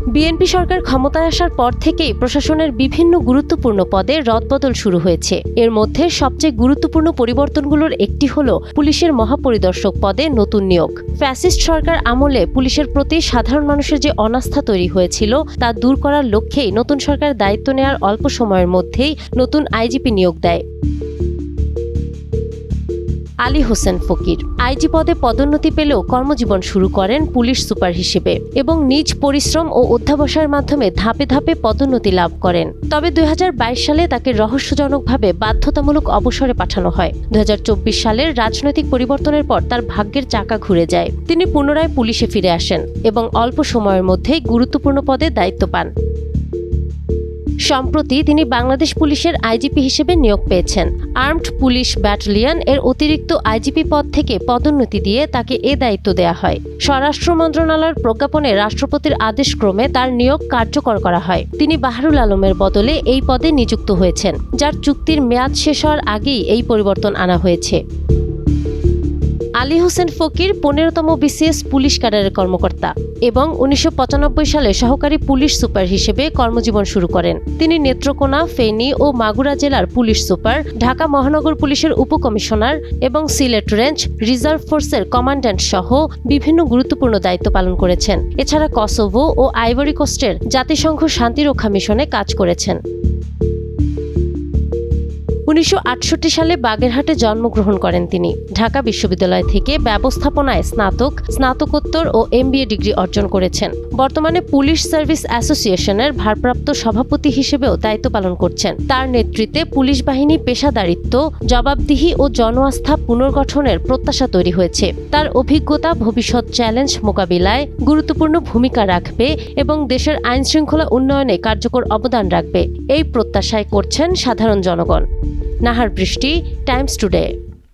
BNP সরকার ক্ষমতায় আসার পর থেকেই প্রশাসনের বিভিন্ন গুরুত্বপূর্ণ পদে রদবদল শুরু হয়েছে। এর মধ্যে সবচেয়ে গুরুত্বপূর্ণ পরিবর্তনগুলোর একটি হল পুলিশের মহাপরিদর্শক পদে নতুন নিয়োগ। ফ্যাসিস্ট সরকার আমলে পুলিশের প্রতি সাধারণ মানুষের যে অনাস্থা তৈরি হয়েছিল তা দূর করার লক্ষ্যেই নতুন সরকার দায়িত্ব নেওয়ার অল্প সময়ের মধ্যেই নতুন আইজিপি নিয়োগ দেয়। আলী হোসেন ফকির আইজি পদে পদোন্নতি পেলেও কর্মজীবন শুরু করেন পুলিশ সুপার হিসেবে এবং নিজ পরিশ্রম ও অধ্যাবসায়ের মাধ্যমে ধাপে ধাপে পদোন্নতি লাভ করেন। তবে ২০২২ সালে তাকে রহস্যজনকভাবে বাধ্যতামূলক অবসরে পাঠানো হয়। ২০২৪ সালের রাজনৈতিক পরিবর্তনের পর তার ভাগ্যের চাকা ঘুরে যায়। তিনি পুনরায় পুলিশে ফিরে আসেন এবং অল্প সময়ের মধ্যেই গুরুত্বপূর্ণ পদে দায়িত্ব পান। সম্প্রতি তিনি বাংলাদেশ পুলিশের আইজিপি হিসেবে নিয়োগ পেয়েছেন। আর্মড পুলিশ ব্যাটালিয়ন এর অতিরিক্ত আইজিপি পদ থেকে পদোন্নতি দিয়ে তাকে এ দায়িত্ব দেয়া হয়। স্বরাষ্ট্র মন্ত্রণালয়ের প্রজ্ঞাপনে রাষ্ট্রপতির আদেশক্রমে তার নিয়োগ কার্যকর করা হয়। তিনি বাহারুল আলমের বদলে এই পদে নিযুক্ত হয়েছেন, যার চুক্তির মেয়াদ শেষ হওয়ার আগেই এই পরিবর্তন আনা হয়েছে। আলী হোসেন ফকির ১৫তম বিসিএস পুলিশ ক্যাডারের কর্মকর্তা এবং ১৯৯৫ সালে সহকারী পুলিশ সুপার হিসেবে কর্মজীবন শুরু করেন। তিনি নেত্রকোনা, ফেনী ও মাগুরা জেলার পুলিশ সুপার, ঢাকা মহানগর পুলিশের উপকমিশনার এবং সিলেট রেঞ্জ রিজার্ভ ফোর্সের কমান্ড্যান্ট সহ বিভিন্ন গুরুত্বপূর্ণ দায়িত্ব পালন করেছেন। এছাড়া কসোভো ও আইভরি কোস্টের জাতিসংঘ শান্তিরক্ষা মিশনে কাজ করেছেন। ১৯৬৮ সালে বাগেরহাটে জন্মগ্রহণ করেন তিনি। ঢাকা বিশ্ববিদ্যালয় থেকে ব্যবস্থাপনায় স্নাতক, স্নাতকোত্তর ও এমবিএ ডিগ্রি অর্জন করেছেন। বর্তমানে পুলিশ সার্ভিস অ্যাসোসিয়েশনের ভারপ্রাপ্ত সভাপতি হিসেবেও দায়িত্ব পালন করছেন। তার নেতৃত্বে পুলিশ বাহিনী পেশাদারিত্ব, জবাবদিহি ও জনআস্থা পুনর্গঠনের প্রত্যাশা তৈরি হয়েছে। তার অভিজ্ঞতা ভবিষ্যৎ চ্যালেঞ্জ মোকাবিলায় গুরুত্বপূর্ণ ভূমিকা রাখবে এবং দেশের আইনশৃঙ্খলা উন্নয়নে কার্যকর অবদান রাখবে, এই প্রত্যাশায় করছেন সাধারণ জনগণ। নাহার বৃষ্টি, টাইমস টুডে।